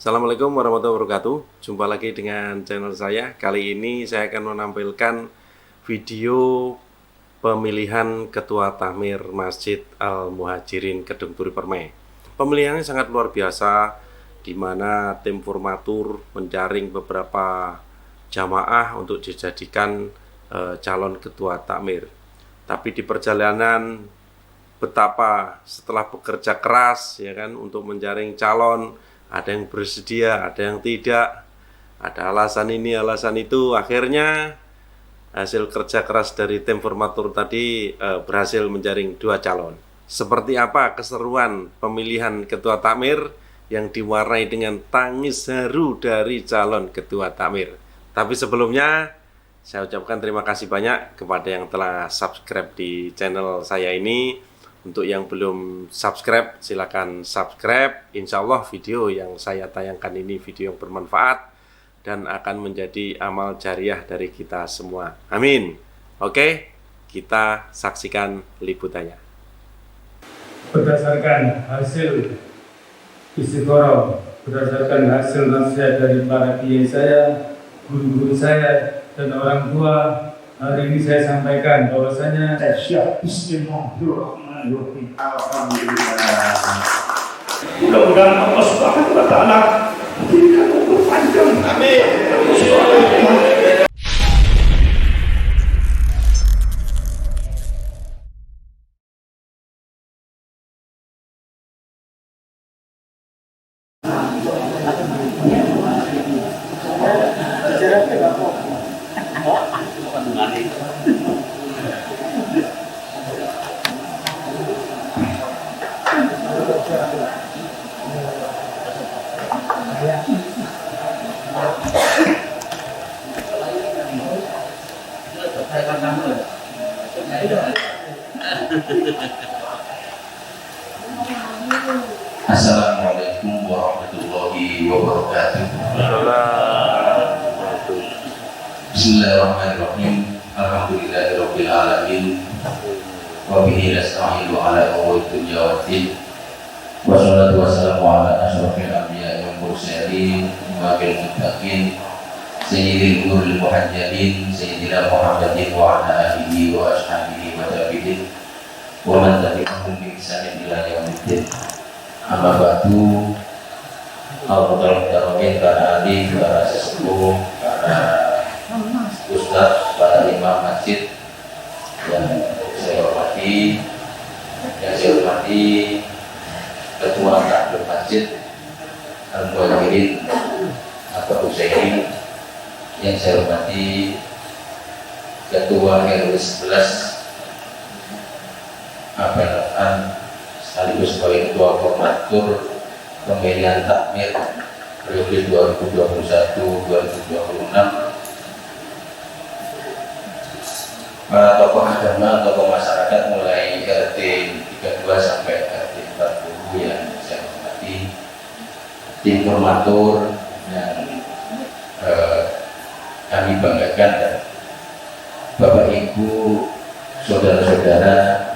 Assalamualaikum warahmatullahi wabarakatuh. Jumpa lagi dengan channel saya. Kali ini saya akan menampilkan video pemilihan Ketua Takmir Masjid Al-Muhajirin Kedung Turi Permai. Pemilihannya sangat luar biasa, di mana tim formatur menjaring beberapa jamaah untuk dijadikan calon Ketua Takmir. Tapi di perjalanan betapa setelah bekerja keras ya kan untuk menjaring calon, ada yang bersedia, ada yang tidak, ada alasan ini, alasan itu. Akhirnya hasil kerja keras dari tim formatur tadi berhasil menjaring 2 calon. Seperti apa keseruan pemilihan Ketua Takmir yang diwarnai dengan tangis haru dari calon Ketua Takmir. Tapi sebelumnya saya ucapkan terima kasih banyak kepada yang telah subscribe di channel saya ini. Untuk yang belum subscribe, silakan subscribe. Insya Allah video yang saya tayangkan ini video yang bermanfaat dan akan menjadi amal jariah dari kita semua. Amin. Oke, kita saksikan liputannya. Berdasarkan hasil istiqoroh, berdasarkan hasil nasihat dari para kiai saya, guru-guru saya, dan orang tua, hari ini saya sampaikan bahwasanya Siap. Bismillahirrahmanirrahim. Alhamdulillah. Mudah-mudahan Allah Subhanahu wa taala berikan umur panjang. Amin. Assalamualaikum warahmatullahi wabarakatuh. Bismillahirrahmanirrahim. Alhamdulillahirabbil alamin. Wa bihi nasta'inu ala umuri dunya waddin. Wassalatu wassalamu ala asyrofil anbiya'i wal mursalin wa bil muttaqin sayyidil qurril muhajjalin sayyidina Muhammadin wa ala alihi wa ashabihi wa tabi'in wa man tabi'ahum bi ihsanin ila yaumiddin. Amma ba'du. Alhamdulillah para ahli, para sesepuh, para ustaz, para imam masjid yang saya hormati, Ketua Takmir Masjid Al-Muhajirin atau Utsaimin, yang saya hormati Ketua RW 11 APLN sekaligus sebagai Ketua Formatur pemilihan takmir periode 2021-2026, para tokoh agama, tokoh masyarakat mulai RT 32 sampai RT 40 yang saya hormati, tim formatur yang kami banggakan, dan Bapak Ibu, saudara-saudara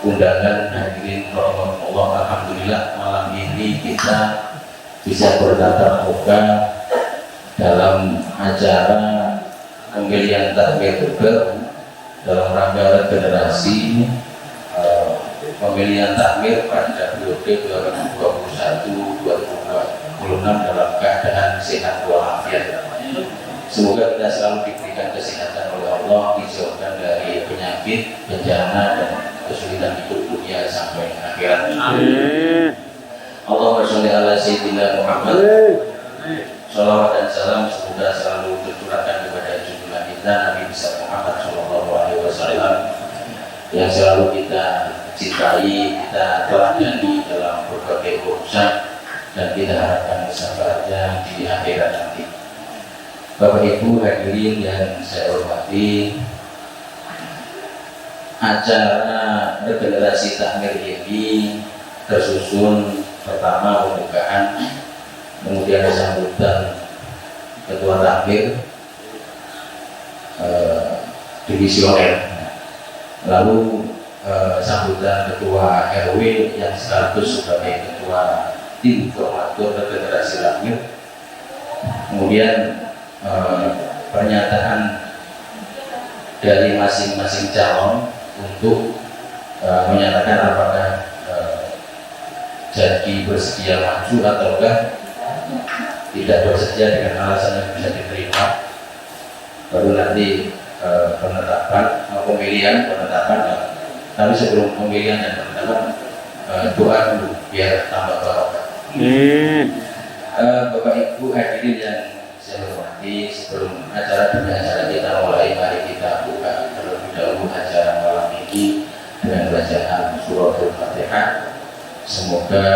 undangan hadirin rahimahullah. Alhamdulillah malam ini kita bisa bertatap muka dalam acara pemilihan takmir baru dalam rangka regenerasi pemilihan takmir pada periode 2021-2026 dalam keadaan sehat walafiat. Semoga kita selalu diberikan kesehatan oleh Allah, dijauhkan dari penyakit, bencana, dan kesulitan hidup dunia sampai akhirat. Amin. Allahumma sholli ala sayyidina Muhammad. Shalawat dan salam semoga selalu tercurahkan kepada junjungan kita Nabi besar Muhammad Shallallahu Alaihi Wasallam yang selalu kita cintai, kita teladani dalam berbagai urusan, dan kita harapkan kesabarannya di akhirat nanti. Bapak Ibu hadirin yang saya hormati, acara regenerasi takmir ini tersusun pertama pembukaan, kemudian sambutan Ketua Takmir divisioner, lalu sambutan Ketua RW yang sekaligus sebagai Ketua tim formatur regenerasi lahir. Kemudian pernyataan dari masing-masing calon untuk menyatakan apakah jadi bersedia maju ataukah tidak bersedia dengan alasan yang bisa diterima. Baru nanti penetapan, tapi sebelum pemilihan dan penetapan doa dulu biar tambah barokah. Bapak Ibu hadirin yang saya hormati, sebelum acara kita mulai, mari kita buka terlebih dahulu acara malam ini dengan bacaan surah Al-Fatihah. Semoga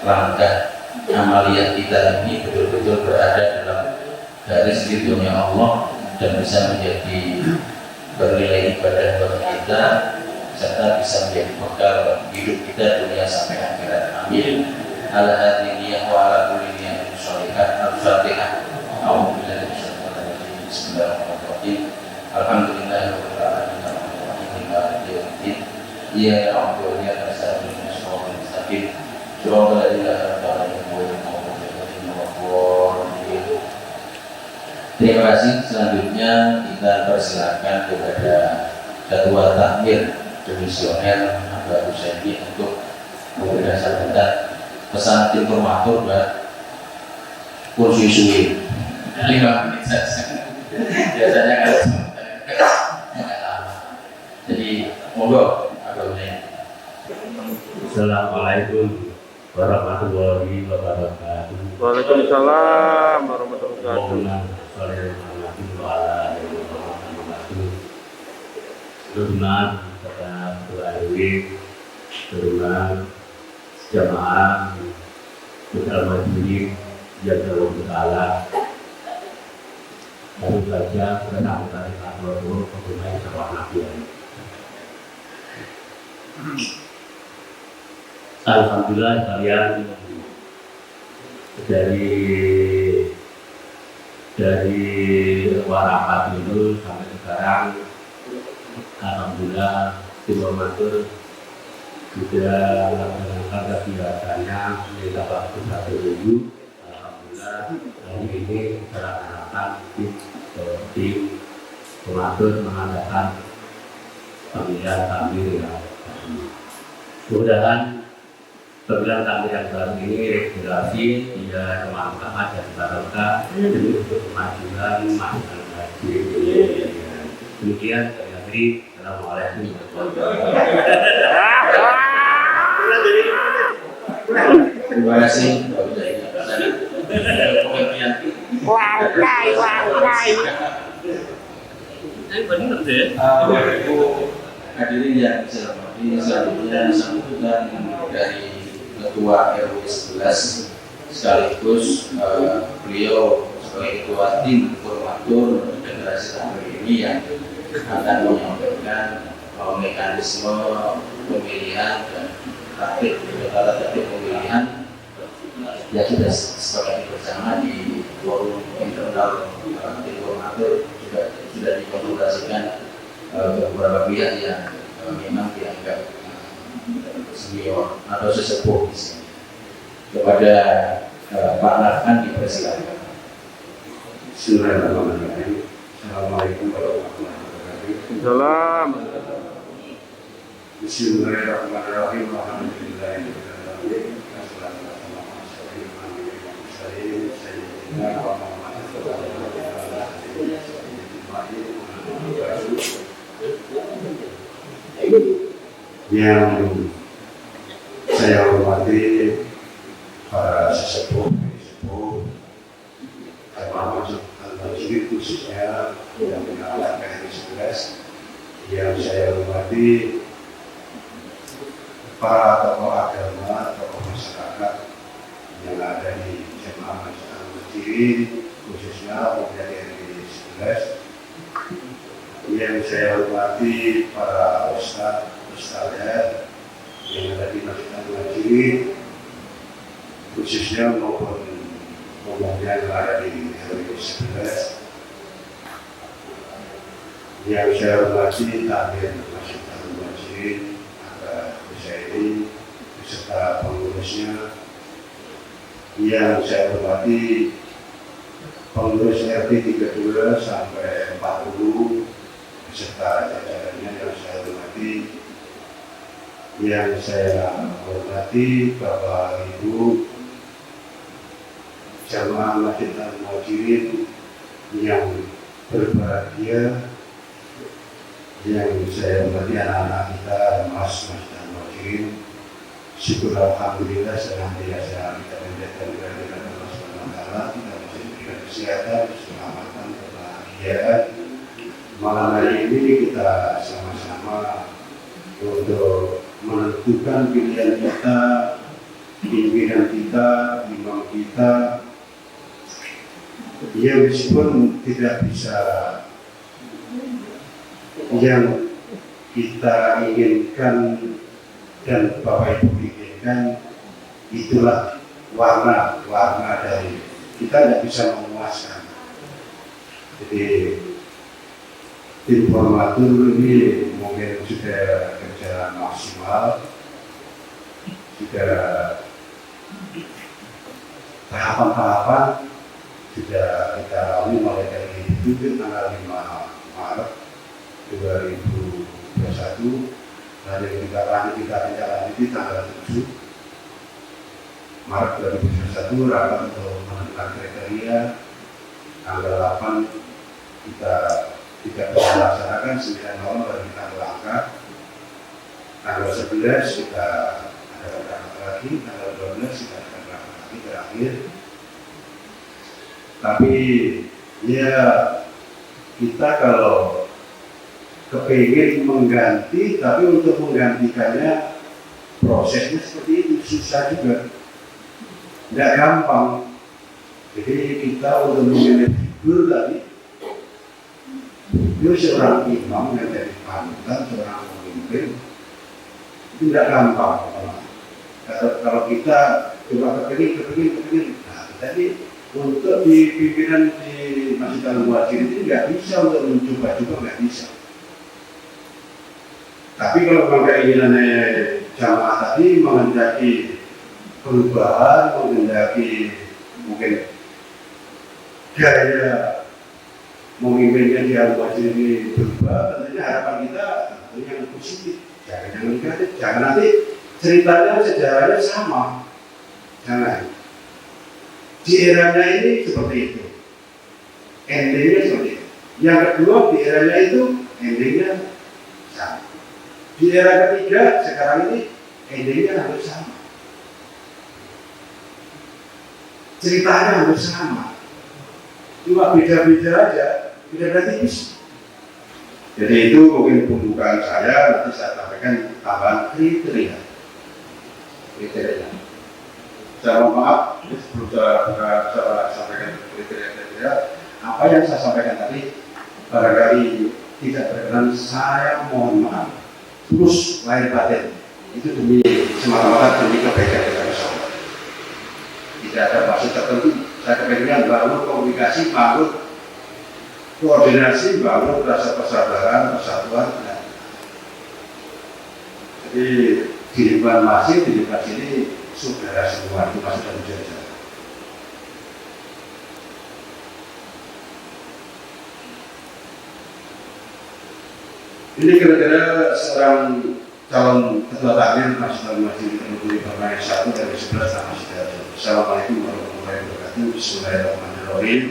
langkah amaliyah kita ini betul-betul berada dalam garis ridhonya Allah dan bisa menjadi bernilai ibadah bagi kita, serta bisa menjadi bekal hidup kita dunia sampai akhirat. Amin. Ala hadiniyah wa ala kulli niyatin sholihat. Al-Fatihah. A'udzubillahi minasyaitonir rajim. Bismillahirrahmanirrahim. Alhamdulillahirabbil alamin. Arrahmanirrahim. Maliki yaumiddin. Iyyaka na'budu wa iyyaka nasta'in. Ihdinas siratal mustaqim. Shiratal ladzina an'amta 'alaihim ghairil maghdubi 'alaihim waladdallin. Terima kasih. Selanjutnya kita persilakan kepada Ketua Takmir Demisioner Abah Husaini untuk memberikan sambutan pesan informator buat kursi suwi 5 menit saja. Biasanya kalau nggak lama. Jadi monggo Abah Husaini. Assalamualaikum warahmatullahi wabarakatuh. Waalaikumsalam warahmatullahi wabarakatuh. Turunan kepada Ketua RW, turunan jamaah Putra Majelis yang Ta'ala. Baru saja pertama kali Rasulullah mengenai sebuah nabi. Alhamdulillah kalian dari warakat itu sampai sekarang, alhamdulillah tim formatur sudah melaksanakan kegiatannya kita waktu 1 minggu. Alhamdulillah hari ini dilaksanakan tim formatur mengadakan pemilihan takmir yang mudah-mudahan pemilihan takmir yang baru ini regulasi tidak bermanfaat dan barokah demi untuk kemajuan masyarakat haji. Demikian saya akhiri. Assalamualaikum warahmatullahi wabarakatuh. Terima kasih. Hadirin yang saya hormati, selanjutnya sambutan dari Ketua RW 11 sekaligus beliau sebagai Ketua Tim Formatur Generasi Takmir ini yang akan menyampaikan mekanisme pemilihan dan tata tertib pemilihan yang sudah sepakati bersama di forum internal tim formatur, sudah dikonsultasikan beberapa pihak yang memang dianggap senior atau sesepuh di sini. Kepada Pak Nafkan dipersilakan. Bismillahirrahmanirrahim. Assalamualaikum warahmatullahi wabarakatuh. Salam. Bismillahirrahmanirrahim. Alhamdulillahirabbil alamin. Wassalatu wassalamu ala asyrofil anbiya'i wal mursalin sayyidina Muhammadin sallallahu alaihi wasallam. Yang saya hormati para sesepuh, termasuk al-Majid khususnya yang mengalami KRI 11, yang saya hormati para tokoh agama, tokoh masyarakat yang ada di Jemaah Masjid Al-Muhajirin, khususnya dari RI 11, yang saya hormati para ustadz yang ada di Masjid Al-Muhajirin, khususnya maupun umumnya yang ada di RW 11, yang saya hormati takmir Masjid Al-Muhajirin Abah Husaini beserta pengurus pengurusnya, yang saya hormati pengurus RT 32 sampai 40 beserta jajarannya yang saya hormati, yang saya hormati Bapak Ibu jamaah Masjid Al-Muhajirin yang berbahagia, yang saya hormati anak-anak kita, Mas Masjid Al-Muhajirin. Syukur alhamdulillah senantiasa kita menjadikan kehadiran Allah Subhanahu wa taala, kita bisa diberikan kesehatan, keselamatan, kebahagiaan. Malam hari ini kita sama-sama untuk menentukan pilihan kita, pimpinan kita, imam kita, yang meskipun tidak bisa yang kita inginkan dan Bapak Ibu inginkan, itulah warna dari kita, tidak bisa memuaskan. Jadi tim formatur ini mungkin sudah kerja maksimal, sudah tahapan-tahapan sudah kita lalui mulai dari 7 tanggal 5 Maret 2021. Hari kita lanjuti tanggal 7 Maret 2021 rapat untuk menentukan kriteria. Tanggal 8 kita tidak bisa melaksanakan, 9 malam baru kita berangkat. Tanggal 11 kita ada berangkat lagi, tanggal 12 kita ada berangkat lagi terakhir. Tapi ya kita kalau kepingin mengganti, tapi untuk menggantikannya prosesnya seperti itu susah juga, tidak gampang. Jadi kita untuk memilih figur tadi, figur seorang imam yang jadi panutan, seorang pemimpin, itu tidak gampang. Kalau kita coba kepingin, nah, tadi untuk di pimpinan di Masjid Al-Muhajirin itu nggak bisa untuk mencoba-coba, nggak bisa. Tapi kalau memang keinginannya jamaah tadi menghendaki perubahan, menghendaki mungkin gaya memimpinnya di Al-Muhajirin ini berubah, tentunya harapan kita tentunya yang positif, jangan yang negatif. Jangan nanti ceritanya sejarahnya sama, jangan. Di eranya ini seperti itu, endingnya seperti itu. Yang kedua, di eranya itu endingnya sama. Di era ketiga sekarang ini endingnya hampir sama, ceritanya hampir sama, cuma beda-beda aja, beda tipis. Jadi itu mungkin pembukaan saya, nanti saya sampaikan tambahan kriteria. Saya mohon maaf, sebelum saya sampaikan kriteria, apa yang saya sampaikan tadi barangkali tidak berkenan, saya mohon maaf. Terus lahir batin itu demi semata-mata demi kebaikan kita bersama. Tidak ada maksud tertentu. Saya kepengen bangun komunikasi, bangun koordinasi, bangun rasa persaudaraan, persatuan. Jadi di lingkungan masjid, di lingkungan sini saudara semua itu masih dalam jalan. Ini kira-kira seorang calon ketua takmir Masjid Al-Muhajirin Al-Muhajirin Permainan 1 dari 11 nama saudara. Assalamualaikum warahmatullahi wabarakatuh. Bismillahirrahmanirrahim.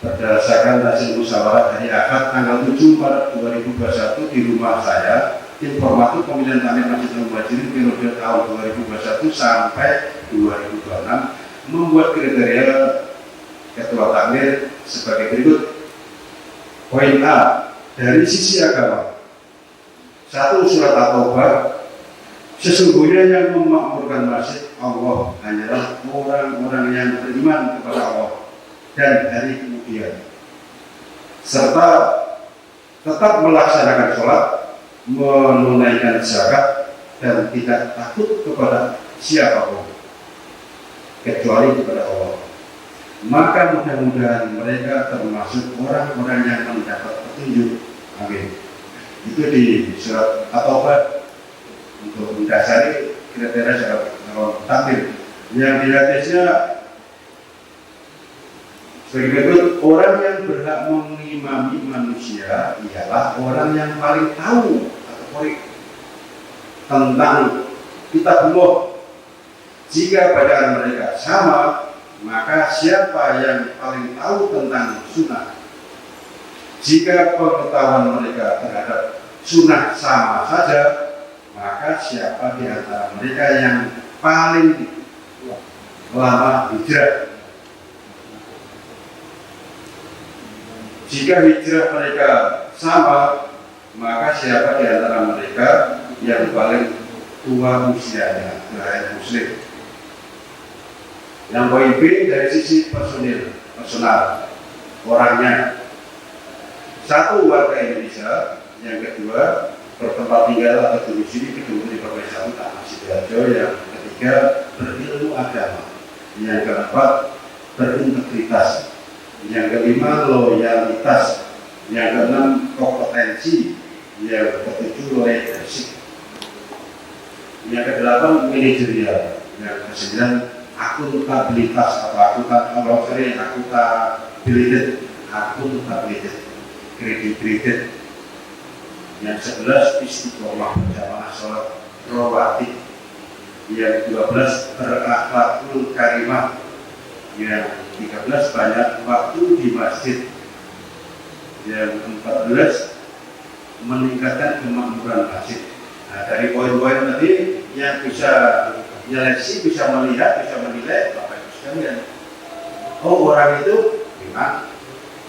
Berdasarkan hasil musyawarah hari Ahad tanggal 7 Maret 2021 di rumah saya, informatif pemilihan takmir Masjid Al-Muhajirin periode tahun 2021 sampai 2026 membuat kriteria ketua takmir sebagai berikut. Poin A, dari sisi agama. 1. Surat At-Taubah, sesungguhnya yang memakmurkan masjid Allah hanyalah orang-orang yang beriman kepada Allah dan hari kemudian, serta tetap melaksanakan sholat, menunaikan zakat, dan tidak takut kepada siapapun kecuali kepada Allah. Maka mudah-mudahan mereka termasuk orang-orang yang mendapat petunjuk. Amin. Itu di surat At-Taubah untuk mendasari kriteria calon takmir. Yang di hadisnya sebagai berikut, orang yang berhak mengimami manusia ialah orang yang paling tahu atau paling tentang kitabullah. Jika bacaan mereka sama, maka siapa yang paling tahu tentang sunnah? Jika pengetahuan mereka terhadap sunnah sama saja, maka siapa di antara mereka yang paling lama hijrah? Jika hijrah mereka sama, maka siapa di antara mereka yang paling tua usianya? Wahai muslim. Yang poin B dari sisi personal orangnya. Satu, warga Indonesia. Yang kedua, bertempat tinggal atau domisili gedung di Perwesaran Tanah Sidoarjo. Yang ketiga, berilmu agama. Yang keempat, berintegritas. Yang kelima, loyalitas. Yang keenam, kompetensi. Yang ketujuh, leadership. Yang kedelapan, manajerial. Yang kesembilan, akuntabilitas atau akuntabilitas, kredibilitas. Yang 11, istiqomah jamaah sholat rawatib. Yang 12, berakhlakul karimah. Yang 13, banyak waktu di masjid. Yang 14, meningkatkan kemakmuran masjid. Nah, dari poin-poin tadi yang bisa nyeleksi, bisa melihat, bisa menilai Bapak Ibu sekalian. Oh, orang itu memang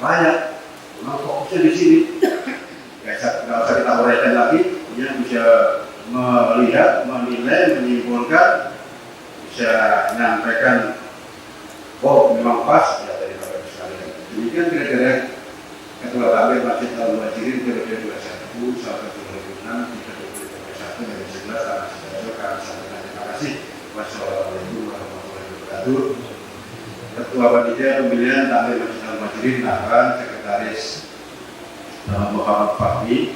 layak, memang fokusnya di sini. Nggak usah kita uraikan lagi, yang bisa melihat, menilai, menyimpulkan, bisa menyampaikan, oh memang pas ya dari Bapak Ibu sekalian. Demikian kira-kira Ketua Takmir Masjid Al-Muhajirin periode 21 sampai 2006 di kategori 21 dari 11 Tanah Sidoarjo. Kami sampaikan terima kasih. Wassalamualaikum warahmatullahi wabarakatuh. Ketua Panitia Pemilihan Takmir Masjid Al-Muhajirin Nahan Sekretaris Muhammad Fahmi.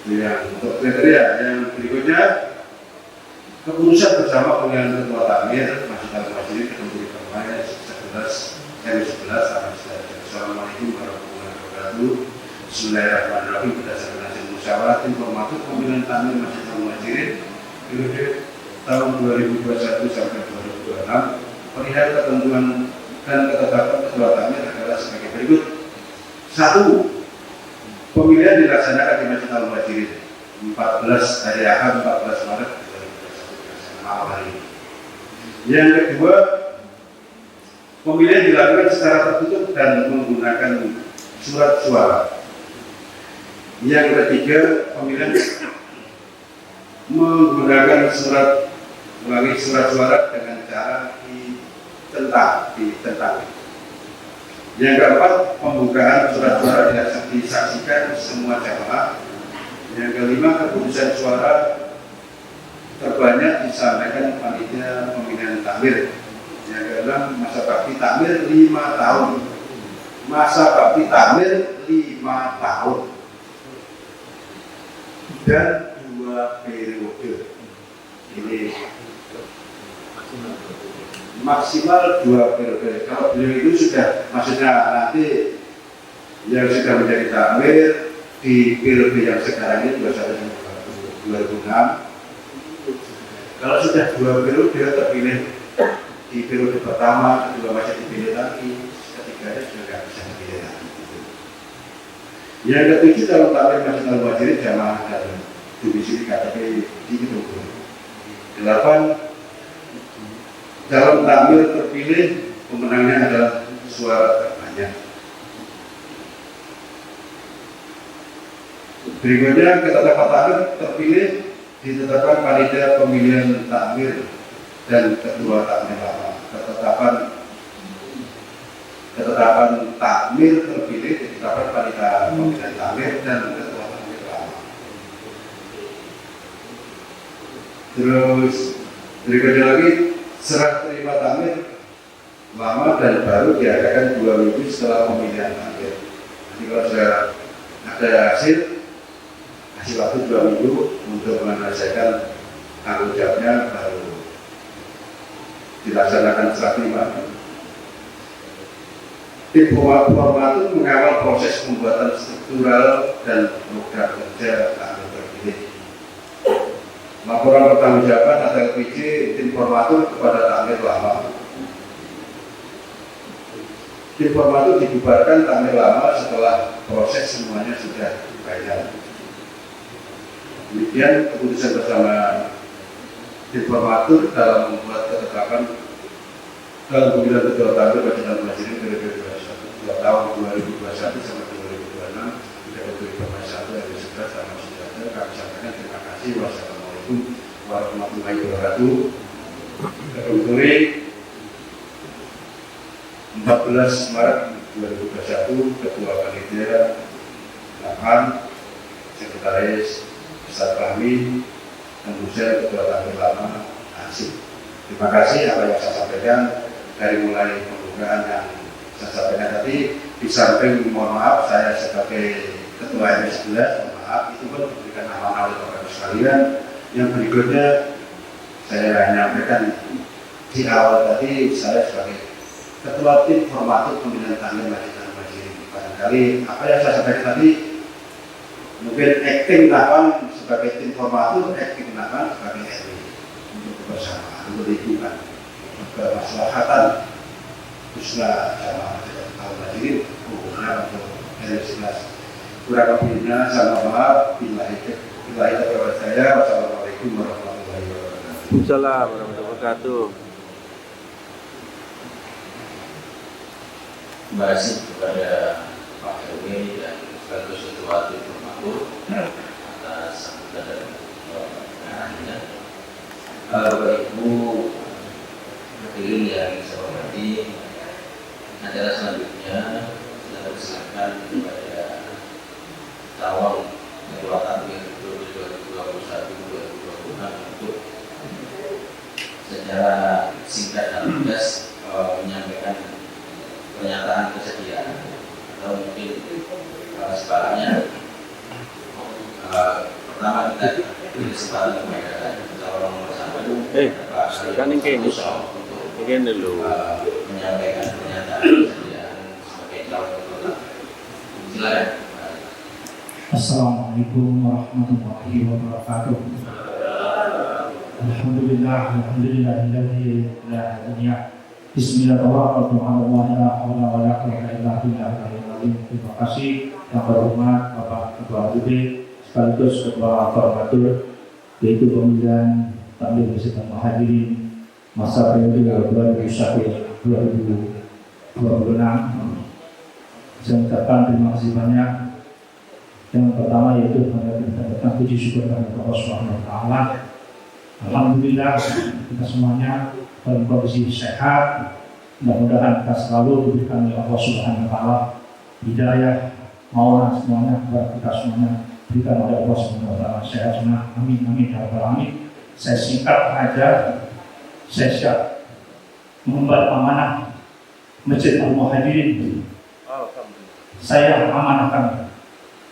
Yang untuk kriteria yang berikutnya, keputusan bersama pemilihan Ketua Takmir Masjid Al-Muhajirin kategori perempuan 11 sampai 11. Assalamualaikum warahmatullahi wabarakatuh. Bismillahirrahmanirrahim. Berdasarkan hasil musyawarah tim formatur pemilihan Takmir Masjid Al-Muhajirin periode tahun 2021 sampai 2026, perihal ketentuan dan ketetapan Ketua Takmir adalah sebagai berikut. 1. Pemilihan dilaksanakan di Masjid Al-Muhajirin 14 hari Ahad 14 Maret 2021 malam hari ini. Yang kedua, pemilihan dilakukan secara tertutup dan menggunakan surat suara. Yang ketiga, pemilihan menggunakan melalui surat suara dengan cara ditentang. Yang keempat, pembukaan surat suara disaksikan semua jamaah. Yang kelima, keputusan suara terbanyak disampaikan panitia pemilihan takmir. Yang keenam, masa bakti takmir 5 tahun. Masa bakti takmir 5 tahun dan 2 periode. Ini maksimal 2 periode. Kalau beliau itu sudah, maksudnya nanti yang sudah menjadi takmir di periode yang sekarang ini 2006. Kalau sudah 2 periode terpilih di periode pertama, kedua masih dipilih lagi, ketiganya sudah tidak bisa dipilih lagi. Yang ketujuh, calon takmir Masjid Al-Muhajirin jamaah dan domisili KTP di Gedung. 8. Calon takmir terpilih, pemenangnya adalah suara terbanyak. Berikutnya, ketetapan takmir terpilih ditetapkan panitia pemilihan takmir dan ketua takmir lama. Ketetapan takmir terpilih ditetapkan panitia pemilihan takmir dan ketua takmir lama. Terus berikutnya lagi, serah terima takmir lama dan baru diadakan 2 minggu setelah pemilihan takmir. Jadi kalau sudah ada hasil waktu 2 minggu untuk menyelesaikan tanggung jawabnya, baru dilaksanakan secara prima. Tim formatur mengawal proses pembuatan struktural dan program kerja takmir terpilih. Laporan pertanggungjawaban atau LPJ tim formatur kepada takmir lama. Tim formatur dibubarkan takmir lama setelah proses semuanya sudah berjalan. Demikian keputusan bersama tim formatur dalam membuat ketetapan dalam pemilihan ketua takmir Masjid Al-Muhajirin periode tahun 2021 sampai 2026 tidak ada informasi satu dari 11 sama sejahtera. Kami sampaikan terima kasih. Wassalamualaikum warahmatullahi wabarakatuh. Kemudian 14 Maret 2021 Ketua Panitia 8 Sekretaris Besar kami Kemudian Ketua Takmir Lama Asik. Terima kasih apa yang saya sampaikan dari mulai pembukaan yang saya sampaikan tadi. Di samping mohon maaf saya sebagai Ketua RW 11 mohon maaf itu pun diberikan amanah oleh Bapak sekalian. Yang berikutnya saya menyampaikan di awal tadi saya sebagai Ketua Tim Formatur Pemilihan Takmir Masjid Al-Muhajirin. Barangkali apa yang saya sampaikan tadi mungkin acting 8 sebagai tim formatur, acting 8 sebagai RW untuk kebersamaan, untuk lingkungan, kemaslahatan khususnya sama Al-Muhajirin, umumnya untuk RW 11. Kurang lebihnya sama maaf. Bila itu saya. Wassalamualaikum warahmatullahi wabarakatuh. Waalaikumsalam warahmatullahi wabarakatuh. Terima kasih kepada Pak RW dan sekaligus Ketua Tim Formatur atas sambutan dan pengarahannya. Bapak Ibu hadirin yang saya hormati, acara selanjutnya saya persilakan kepada calon Ketua Takmir 2021-2026 untuk secara singkat dan tegas menyampaikan pernyataan kesediaan atau mungkin sebaliknya. Pertama kita beri kesempatan kepada calon nomor 1 kan ini dulu menyampaikan pernyataan kesediaan sebagai calon ketua. Silakan. Assalamualaikum warahmatullahi wabarakatuh. Alhamdulillahilladzi la ilaha Bismillahirrahmanirrahim. Terima kasih yang terhormat Bapak Ketua RW sekaligus Ketua Formatur yaitu pemilihan Takmir Masjid Al-Muhajirin masa periode 2001-2026. Saya ucapkan terima kasih banyak. Yang pertama yaitu kita puji syukur kepada Allah Subhanahu wa taala. Alhamdulillah kita semuanya dalam kondisi sehat. Mudah-mudahan kita selalu diberikan oleh Allah Subhanahu wa taala hidayah, maulana semuanya kepada kita semuanya diberikan oleh Allah Subhanahu wa taala sehat semua. Amin amin ya rabbal alamin. Saya singkat aja, saya siap mengemban amanah Masjid Al-Muhajirin. Saya amanahkan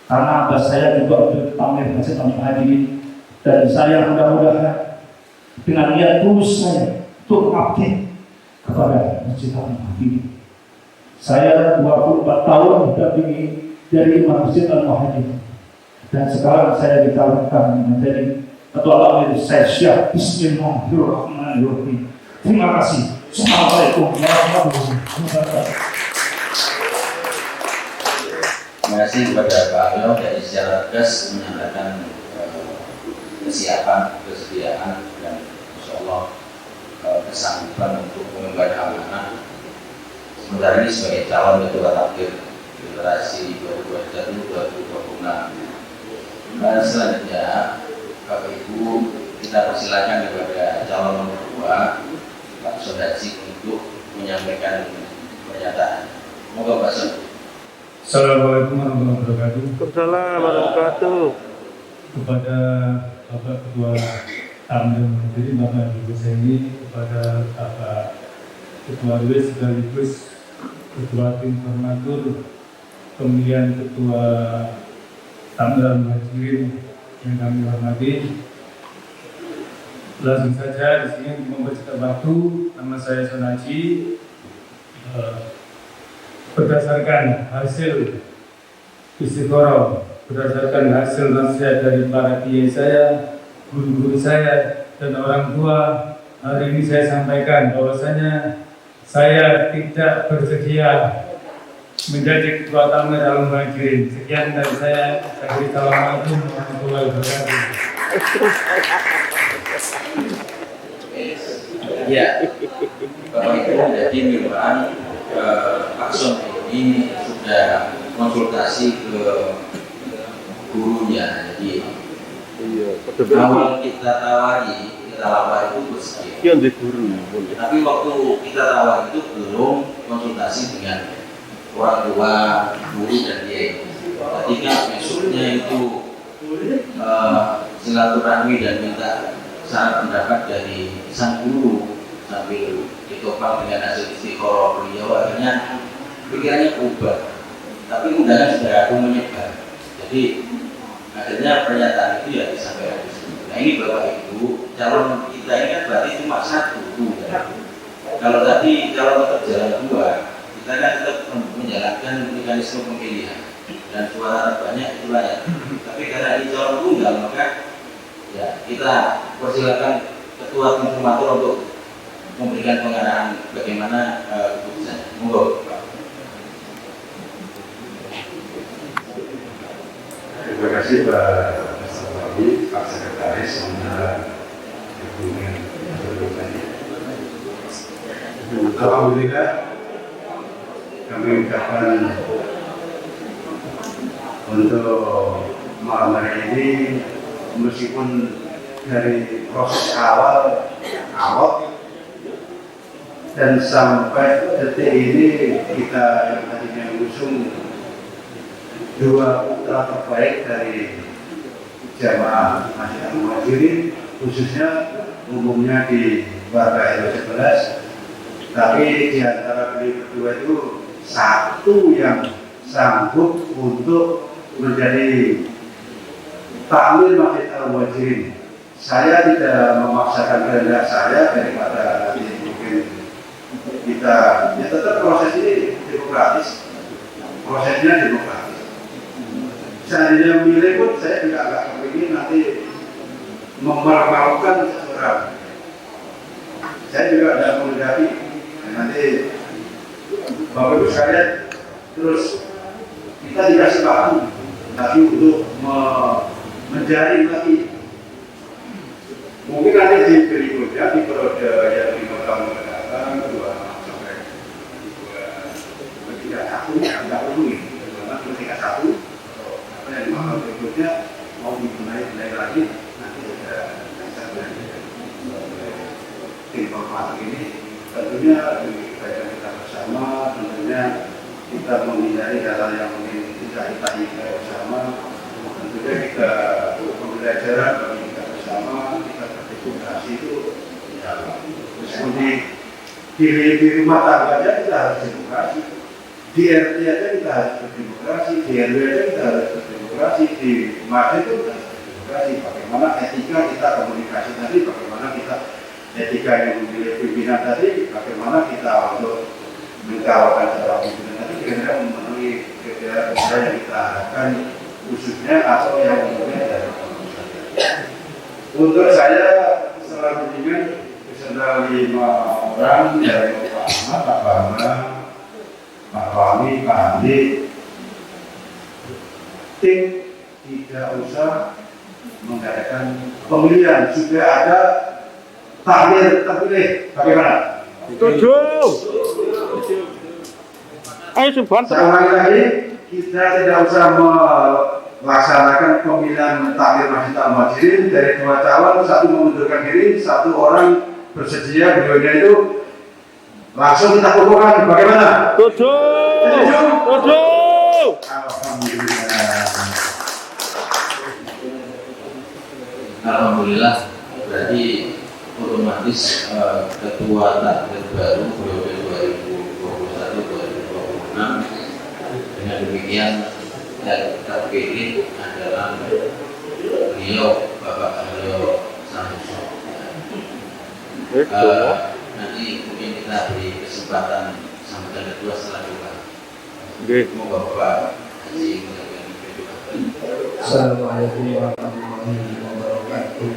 karena abah saya juga untuk Takmir Masjid Al-Muhajirin dan saya mudah-mudahan dengan niat tulus saya untuk mengabdi kepada Masjid Al-Muhajirin. Saya 24 tahun mendampingi dari Imam Masjid Al-Muhajirin dan sekarang saya dicalonkan menjadi Ketua Takmir. Saya siap. Bismillahirrahmanirrahim. Terima kasih. Assalamualaikum warahmatullahi wabarakatuh. Terima kasih kepada Pak Alio dari secara tegas menyampaikan kesiapan, kesediaan dan insyaallah kesanggupan untuk mengemban amanah. Sementara ini sebagai calon Ketua Takmir generasi 2021-2026. Dan selanjutnya Bapak Ibu kita persilakan kepada calon nomor 2 Pak Sodaji untuk menyampaikan pernyataan. Moga Pak Sodaji. Assalamualaikum warahmatullahi wabarakatuh. Waalaikumsalam warahmatullahi wabarakatuh. Kepada Bapak Ketua Takmir Masjid Bapak Ibu saya ini, kepada Bapak Ketua RW sekaligus Ketua Tim Formatur Pemilihan Ketua Takmir Al-Muhajirin yang kami hormati. Langsung saja di sini membaca waktu. Nama saya Sonaji. Berdasarkan hasil istiqoroh, berdasarkan hasil nasihat dari para kiai saya, guru-guru saya, dan orang tua, hari ini saya sampaikan bahwasanya saya tidak bersedia menjadi ketua Tamir Al-Muhajirin. Sekian dari saya. Assalamualaikum warahmatullahi wabarakatuh. Ya, Bapak Ibu, jadi memang Pak Son ini sudah konsultasi ke gurunya. Jadi awal kita tawar itu bersedia. Tapi waktu kita tawar itu belum konsultasi dengan orang tua, guru dan dia. Tadi kan besoknya itu silaturahmi dan minta saran pendapat dari sang guru sambil ditopang dengan hasil istiqoroh beliau. Akhirnya pikirannya berubah, tapi undangan sudah aku menyebar. Jadi akhirnya pernyataan itu ya disampaikan di sini. Nah ini Bapak Ibu, calon kita ini kan berarti cuma satu ya. Kalau tadi calon tetap jalan dua, kita kan tetap menjalankan mekanisme pemilihan dan suara terbanyak itulah ya. Tapi karena ini calon tunggal, maka ya kita persilakan ketua tim formatur untuk memberikan pengarahan bagaimana keputusan. Monggo Pak. Terima kasih Pak Sahabi, Pak Sekretaris, Alhamdulillah kami ucapkan untuk malam hari ini, meskipun dari proses awal dan sampai detik ini kita yang tadinya mengusung dua putra terbaik dari jamaah Masjid Al-Muhajirin, khususnya umumnya di warga RW 11, tapi di antara beliau berdua itu satu yang sanggup untuk menjadi takmir Masjid Al-Muhajirin. Saya tidak memaksakan kehendak saya daripada nanti mungkin kita ya tetap proses ini demokratis, prosesnya demokratis. Seandainya memilih pun saya juga agak kepingin nanti mempermalukan seseorang. Saya juga tidak menghadapi nanti Bapak Ibu sekalian terus kita dikasih waktu tapi untuk menjaring lagi. Mungkin nanti di berikutnya di periode yang 5 tahun mendatang 2 sampai 3 tahun tidak perlu ini, bagaimana 3 tahun atau yang 5 tahun berikutnya mau dibenahi lagi nanti ada tim formatur ini tentunya kebaikan kita bersama, tentunya kita menghindari hal-hal yang mungkin tidak kita inginkan bersama, tentunya kita pembelajaran bagi kita bersama, kita berdemokrasi itu ya seperti di rumah tangganya kita harus demokrasi, di RT aja kita harus berdemokrasi, di RW aja kita harus berdemokrasi, di masjid itu kita harus berdemokrasi. Bagaimana etika kita komunikasi tadi, bagaimana kita etika yang memilih pimpinan tadi, bagaimana kita untuk mencalonkan seorang pimpinan tadi kira-kira memenuhi kriteria yang kita harapkan khususnya atau yang umumnya dari untuk saya setelah pimpinan beserta 5 orang dari Pak Ahmad, Pak Bambang, Pak Fahmi, Pak Andi, tim tidak usah mengadakan pemilihan, sudah ada takmir terpilih. Bagaimana? Setuju. Ayo Subhan. Sekali lagi kita tidak usah melaksanakan pemilihan takmir Masjid Al-Muhajirin dari 2 calon, 1 mengundurkan diri, 1 orang bersedia, beliaunya itu langsung kita kukuhkan. Bagaimana? Setuju. Setuju. Alhamdulillah, berarti otomatis ketua takmir baru periode 2021-2026 dengan demikian yang terpilih adalah beliau Bapak Haryo Samuso. Nanti mungkin kita beri kesempatan sambutan kedua setelah doa. Semoga Bapak Haji menyampaikan berdoa. Assalamualaikum warahmatullahi wabarakatuh.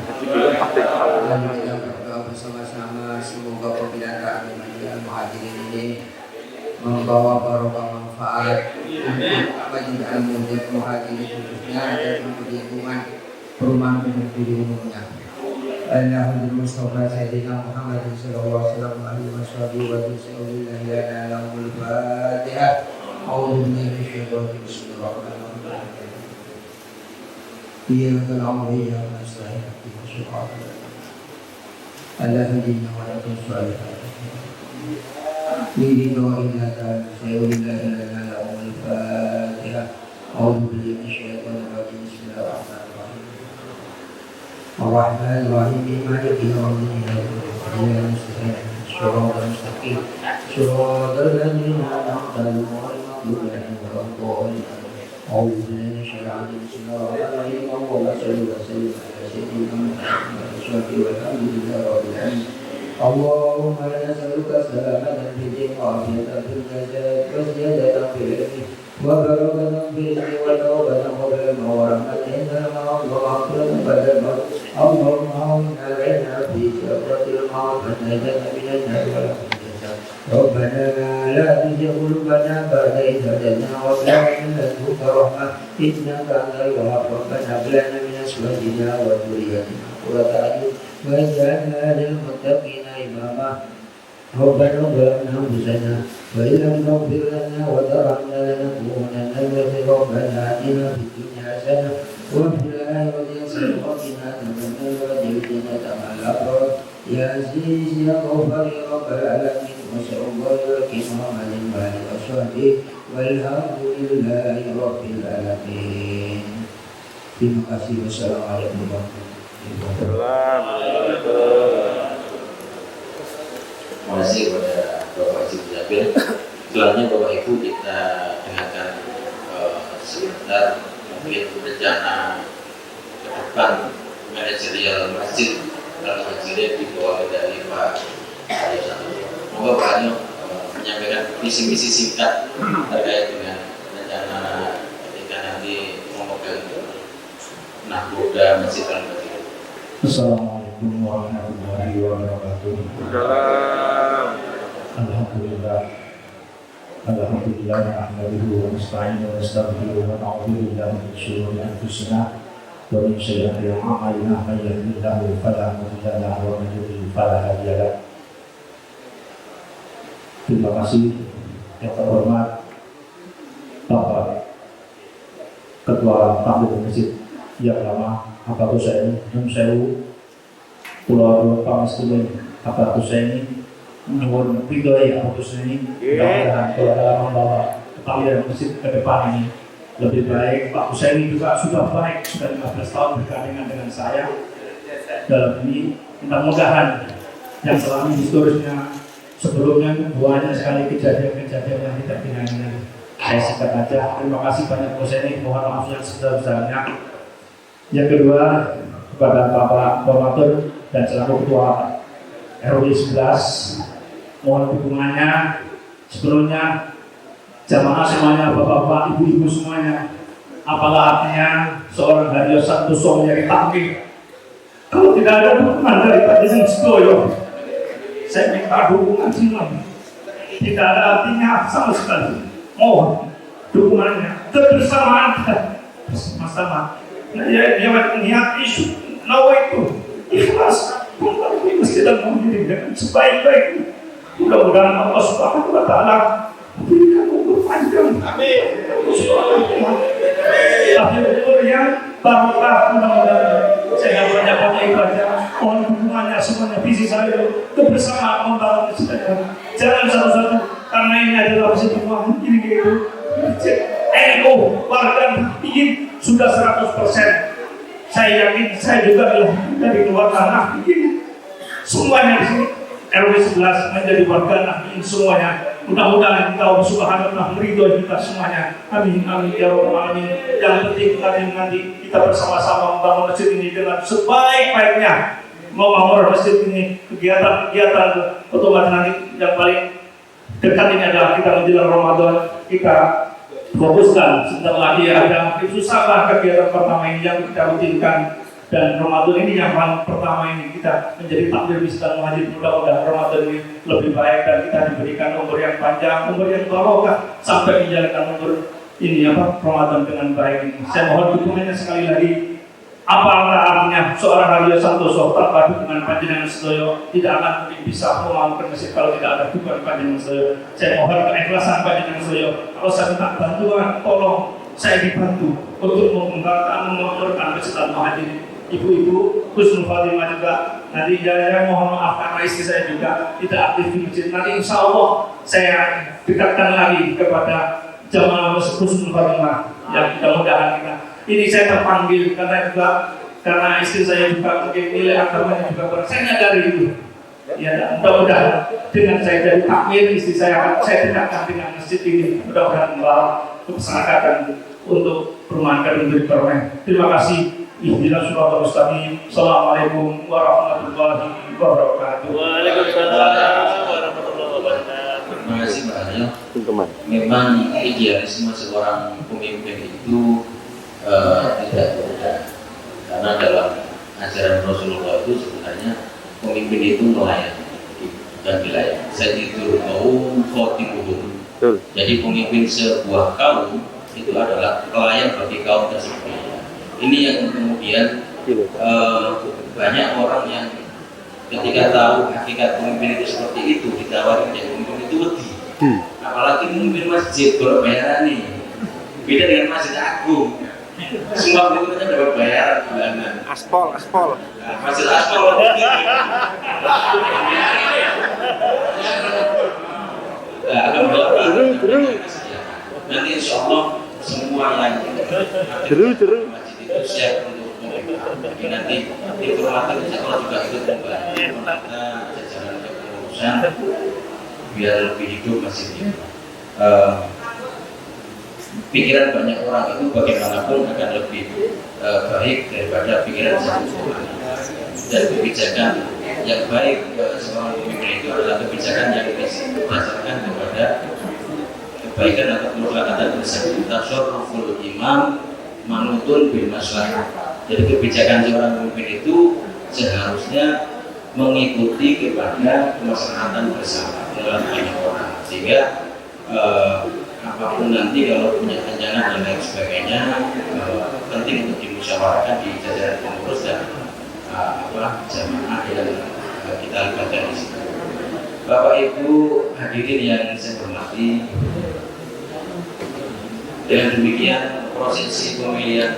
Mari kita berdoa bersama-sama, semoga pembinaan Al Muhajirin ini membawa barokah manfaat untuk Masjid Al Muhajirin khususnya dan untuk lingkungan perumahan di umumnya. Allahumma sholli ala sayyidina Muhammad sallallahu alaihi wasallam. Al-Fatihah. A'udzu billahi minasyaitonir rajim. Bismillahirrahmanirrahim. إياك نعبد وإياك نستعين اهدنا الصراط الذين أنعمت عليهم غير المغضوب عليهم الفاتحة. أعوذ بالله من الشيطان الرجيم. بسم الله الرحمن الرحيم. مالك يوم الدين صراط المستقيم صراط الذين أنعمت عليهم غير المغضوب عليهم ولا الضالين. أعوذ بالله من الشيطان الرجيم. بسم الله الرحمن الرحيم. اللهم صل وسلم على سيدنا محمد والحمد لله رب العالمين. اللهم إنا نسألك سلامة في الدين وعافية في الجسد وزيادة في العلم وبركة في الرزق وتوبة قبل الموت ورحمة عند الموت ومغفرة بعد الموت. اللهم أعنا علينا في شرة الموت ونجنا من النار والعافية. ربنا لا تزغ قلوبنا بعد إذ هديتنا وهب لنا من لدنك رحمة إنك أنت الوهاب. ربنا هب لنا من أزواجنا وذريتنا قرة أعين واجعلنا للمتقين إماما. ربنا ظلمنا أنفسنا وإن لم تغفر لنا وترحمنا لنكونن من الخاسرين. ربنا آتنا في الدنيا حسنة وفي الآخرة حسنة وقنا عذاب النار وأدخلنا مع الأبرار. يا عزيز يا غفار يا رب العالمين. وصلى الله على محمد وآله وصحبه والحمد لله رب العالمين. Terima kasih. Wassalamualaikum warahmatullahi wabarakatuh. Terima kasih kepada Bapak Haji Muzafir. Selanjutnya Bapak Ibu kita dengarkan sebentar mungkin rencana ke depan manajerial Masjid Al Muhajirin di bawah dari Pak Aryo Santoso. Moga Pak Aryo menyampaikan visi-misi singkat terkait dengan rencana ketika nanti memegang nahkoda Masjid Al Muhajirin. Assalamualaikum warahmatullahi wabarakatuh. Alhamdulillah nahmaduhu wa nasta'inuhu wa nastaghfiruhu wa na'udzu billahi min shururi anfusina wa min sayyiati a'malina. May yahdihillahu fala mudilla lahu wa may yudlil fala hadiya lahu. Terima kasih yang terhormat Bapak Ketua Takmir Masjid yang lama Bapak Husaini Sewu Pulau Pak Muslimin Bapak Husaini menurut video yang Bapak Husaini mudah-mudahan dalam membawa takmir masjid ke depan ini lebih baik. Pak Husaini juga sudah baik, sudah 15 tahun bergandengan dengan saya dalam ini. Mudah-mudahan yang selama historisnya sebelumnya banyak sekali kejadian-kejadian yang tidak diinginkan. Saya singkat aja. Terima kasih banyak Pak Husaini, mohon maaf yang sebesar-besarnya. Yang kedua, kepada Bapak Formatur dan selaku Ketua RW 11, mohon dukungannya. Sebelumnya, jamaah semuanya, bapak-bapak, ibu-ibu semuanya, apalah artinya seorang Aryo Santoso menjadi takmir kalau tidak ada dukungan dari Pak Jason Sedoyo? Saya minta dukungan semua. Tidak ada artinya sama sekali. Mohon dukungannya, kebersamaan bersama-sama. Dia niat isu nawa itu ikhlas untuk Masjid Al Muhajirin dengan sebaik-baiknya. Mudah-mudahan Allah Subhanahu wa Ta'ala berikan umur panjang. Amin. Akhirul yang barokah, mudah-mudahan saya banyak ibadah. Mohon dukungannya semuanya, visi saya kebersamaan membangun Masjid. Jangan satu-satu karena ini adalah Masjid Al Muhajirin itu. NU warga Nahdliyin sudah 100%. Saya yakin saya juga dari warga Nahdliyin. Semuanya di sini RW 11 menjadi warga Nahdliyin semuanya. Mudah-mudahan kita Allah Subhanahu wa Ta'ala meridhoi kita semuanya. Amin amin ya rabbal alamin. Yang penting nanti kita bersama-sama membangun masjid ini dengan sebaik-baiknya. mau makmur masjid ini, kegiatan otomatis nanti yang paling dekat ini adalah kita menjelang Ramadan. Kita fokuskan sebentar lagi ada susah lah kegiatan pertama ini yang kita rutinkan, dan Ramadan ini yang paling pertama ini kita menjadi takdir Masjid Muhajirin. Mudah-mudahan Ramadan ini lebih baik dan kita diberikan umur yang panjang, umur yang barokah sampai menjalankan umur ini Ramadan dengan baik ini. Saya mohon dukungannya sekali lagi. Apa artinya seorang Haryo Santoso terpadu dengan panjenengan sedaya tidak akan mungkin bisa membangun masjid kalau tidak ada dukungan panjenengan sedaya. Saya mohon keikhlasan panjenengan sedaya. Kalau saya minta bantuan, tolong saya dibantu untuk membangun Masjid Muhajirin. Ibu-ibu Husnul Fatimah juga nanti saya mohon maaf karena istri saya juga tidak aktif di masjid. Nanti insya Allah saya dekatkan lagi kepada jamaah Husnul Fatimah yang mudah-mudahan kita. Ini saya terpanggil karena istri saya juga mungkin nilai agamanya juga kurang. Saya nyadari itu. Ya, mudah-mudahan dengan saya jadi takmir, istri saya dekatkan dengan masjid ini. Mudah-mudahan membawa kesepakatan untuk perumahan Gading Permen. Terima kasih. Ihdinas siratal mustaqim. Assalamualaikum warahmatullahi wabarakatuh. Waalaikumsalam warahmatullahi wabarakatuh. Terima kasih Pak Haryo. Memang idealisme seorang pemimpin itu tidak mudah, karena dalam ajaran Rasulullah itu sebenarnya pemimpin itu melayani dan dilayani. Saya itu kaum khotibuhum. Jadi pemimpin sebuah kaum itu adalah pelayan bagi kaum tersebut. Ini yang kemudian banyak orang yang ketika tahu hakikat pemimpin itu seperti itu, ditawari menjadi pemimpin itu wedi. Apalagi pemimpin masjid kalau bayaran nih beda dengan masjid agung. Semua itu kan dapat bayaran bulanan. Aspol. Nah, masjid aspol. Nanti insya Allah semua yang itu siap untuk membantu. Jadi nanti di Kecamatan Sekolah juga ikut membantu kita jajaran kepengurusan biar lebih hidup masjid ini. Pikiran banyak orang itu bagaimanapun akan lebih baik daripada pikiran satu orang. Dan kebijakan yang baik seorang pemimpin itu adalah kebijakan yang didasarkan kepada kebaikan atau kemudaratan bersama. Tasarruful imam manutun bil maslahah. Jadi kebijakan seorang pemimpin itu seharusnya mengikuti kepada kemaslahatan bersama dalam banyak orang, sehingga apapun nanti kalau punya rencana dan lain sebagainya penting untuk dimusyawarahkan di jajaran pengurus dan jamaah yang kita libatkan di situ. Bapak Ibu hadirin yang saya hormati, dengan demikian prosesi pemilihan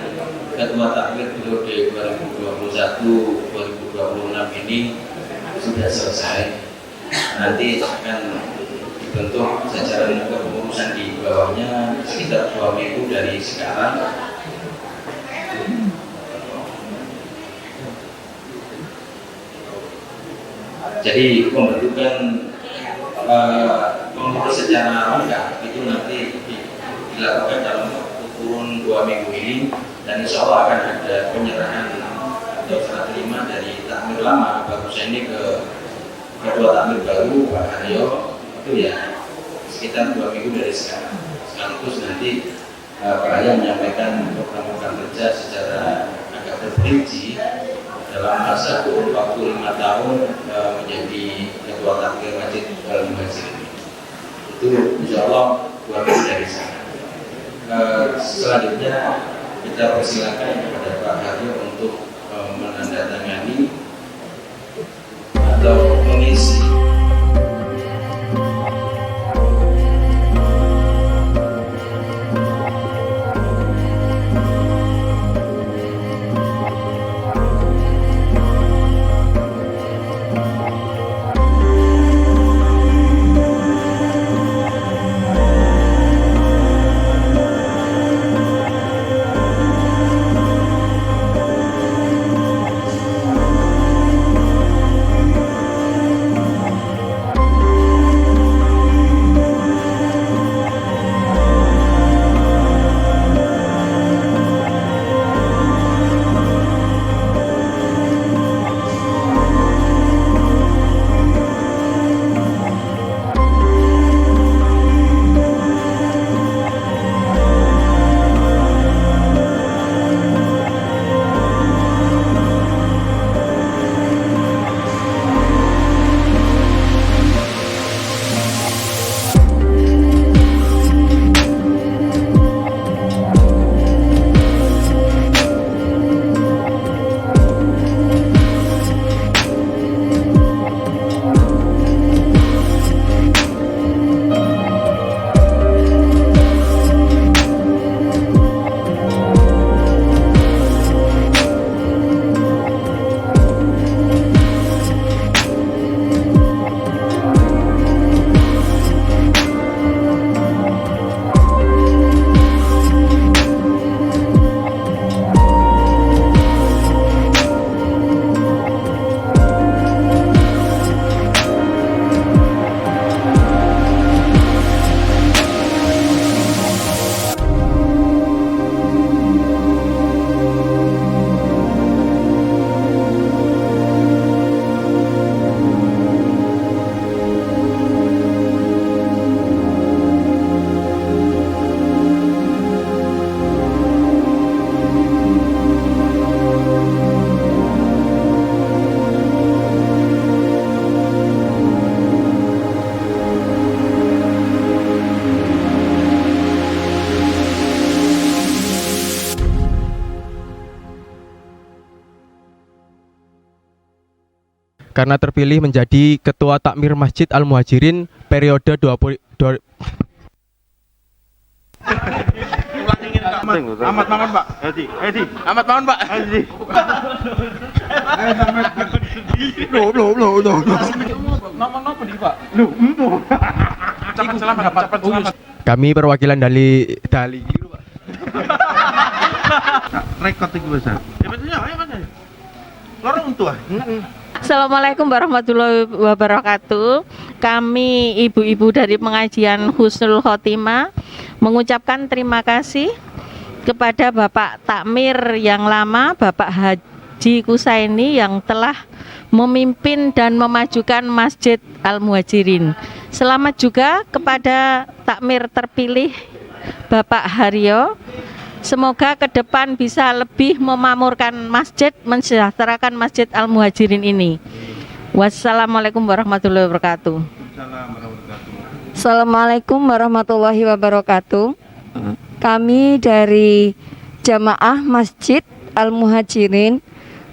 Ketua Takmir periode 2021-2026 ini sudah selesai. Nanti akan dibentuk jajaran kepengurusan di bawahnya sekitar 2 minggu dari sekarang. Jadi pembentukan pengurus secara lengkap itu nanti dilakukan dalam kurun 2 minggu ini, dan insya Allah akan ada penyerahan atau serah terima dari takmir lama Pak Husaini ke ketua takmir baru Pak Haryo itu ya sekitar 2 minggu dari sekarang. Sekaligus nanti Pak Haryo menyampaikan program kerja secara agak terperinci dalam masa kurun waktu 5 tahun menjadi ketua takmir Masjid Al-Muhajirin. Itu insya Allah 2 minggu dari sekarang. Selanjutnya kita persilakan kepada Pak Haryo untuk menandatangani atau mengisi karena terpilih menjadi Ketua Takmir Masjid Al-Muhajirin periode 20. Amat mangan Pak. Hedi. Amat mangan Pak. Hedi. Loh. Nama di Pak? Loh. Cepat selamat. Kami perwakilan dari gitu Pak. Rekod itu besar. Ya betulnya ayo Mas. Lorong tua. Assalamualaikum warahmatullahi wabarakatuh. Kami ibu-ibu dari pengajian Husnul Khotimah mengucapkan terima kasih kepada Bapak Takmir yang lama, Bapak Haji Kusaini yang telah memimpin dan memajukan Masjid Al-Muhajirin. Selamat juga kepada Takmir terpilih Bapak Haryo. Semoga ke depan bisa lebih memakmurkan masjid, mensejahterakan Masjid Al-Muhajirin ini. Wassalamualaikum warahmatullahi wabarakatuh. Assalamualaikum warahmatullahi wabarakatuh. Kami dari Jamaah Masjid Al-Muhajirin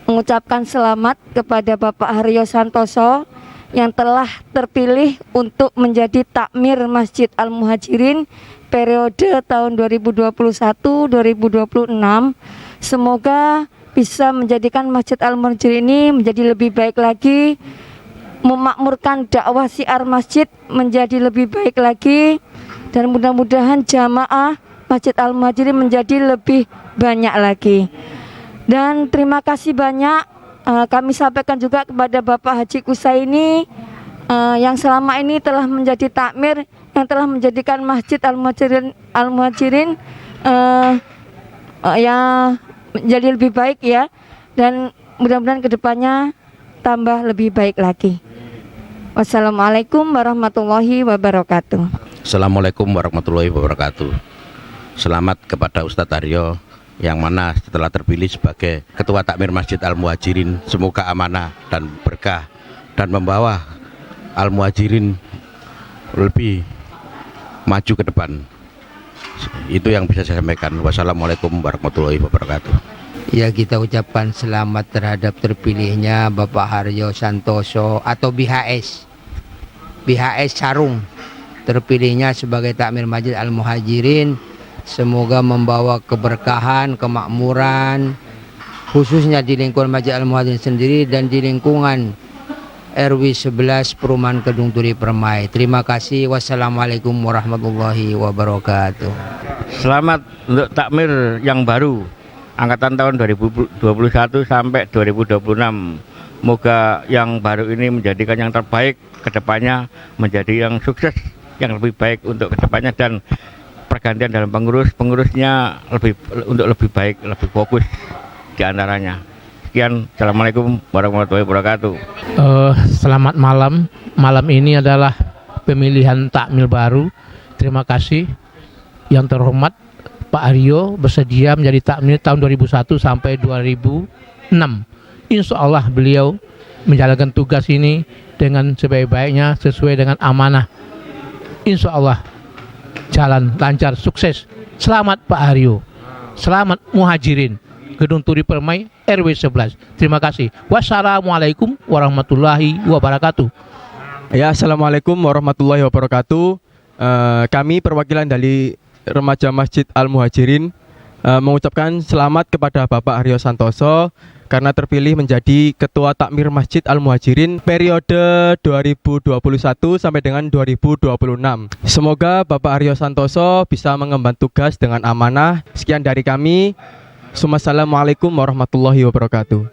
mengucapkan selamat kepada Bapak Haryo Santoso yang telah terpilih untuk menjadi Takmir Masjid Al-Muhajirin periode tahun 2021-2026. Semoga bisa menjadikan Masjid Al-Muhajirin ini menjadi lebih baik lagi, memakmurkan dakwah syiar masjid menjadi lebih baik lagi, dan mudah-mudahan jamaah Masjid Al-Muhajirin menjadi lebih banyak lagi. Dan terima kasih banyak kami sampaikan juga kepada Bapak Haji Kusaini yang selama ini telah menjadi takmir, yang telah menjadikan Masjid Al-Muhajirin ya menjadi lebih baik ya, dan mudah-mudahan kedepannya tambah lebih baik lagi. Wassalamualaikum warahmatullahi wabarakatuh. Assalamualaikum warahmatullahi wabarakatuh. Selamat kepada Ustadz Haryo yang mana setelah terpilih sebagai Ketua Takmir Masjid Al-Muhajirin, semoga amanah dan berkah dan membawa Al-Muhajirin lebih maju ke depan. Itu yang bisa saya sampaikan. Wassalamualaikum warahmatullahi wabarakatuh. Ya, kita ucapkan selamat terhadap terpilihnya Bapak Haryo Santoso atau BHS Sarung, terpilihnya sebagai Takmir Masjid Al-Muhajirin. Semoga membawa keberkahan, kemakmuran, khususnya di lingkungan Masjid Al-Muhajirin sendiri dan di lingkungan RW 11 Perumahan Kedung Turi Permai. Terima kasih. Wassalamualaikum warahmatullahi wabarakatuh. Selamat untuk takmir yang baru angkatan tahun 2021 sampai 2026. Semoga yang baru ini menjadikan yang terbaik ke depannya, menjadi yang sukses, yang lebih baik untuk ke depannya, dan pergantian dalam pengurusnya lebih baik, lebih fokus di antaranya. Sekian, Assalamualaikum warahmatullahi wabarakatuh. Selamat malam. Malam ini adalah pemilihan takmir baru. Terima kasih yang terhormat Pak Haryo bersedia menjadi takmir tahun 2001 sampai 2006. Insya Allah beliau menjalankan tugas ini dengan sebaik-baiknya sesuai dengan amanah. Insya Allah jalan lancar, sukses. Selamat Pak Haryo. Selamat Muhajirin Gedung Turi Permai RW 11. Terima kasih. Wassalamualaikum warahmatullahi wabarakatuh. Ya, assalamualaikum warahmatullahi wabarakatuh. Kami perwakilan dari Remaja Masjid Al-Muhajirin mengucapkan selamat kepada Bapak Haryo Santoso karena terpilih menjadi Ketua Takmir Masjid Al-Muhajirin periode 2021 sampai dengan 2026. Semoga Bapak Haryo Santoso bisa mengemban tugas dengan amanah. Sekian dari kami. Assalamualaikum warahmatullahi wabarakatuh.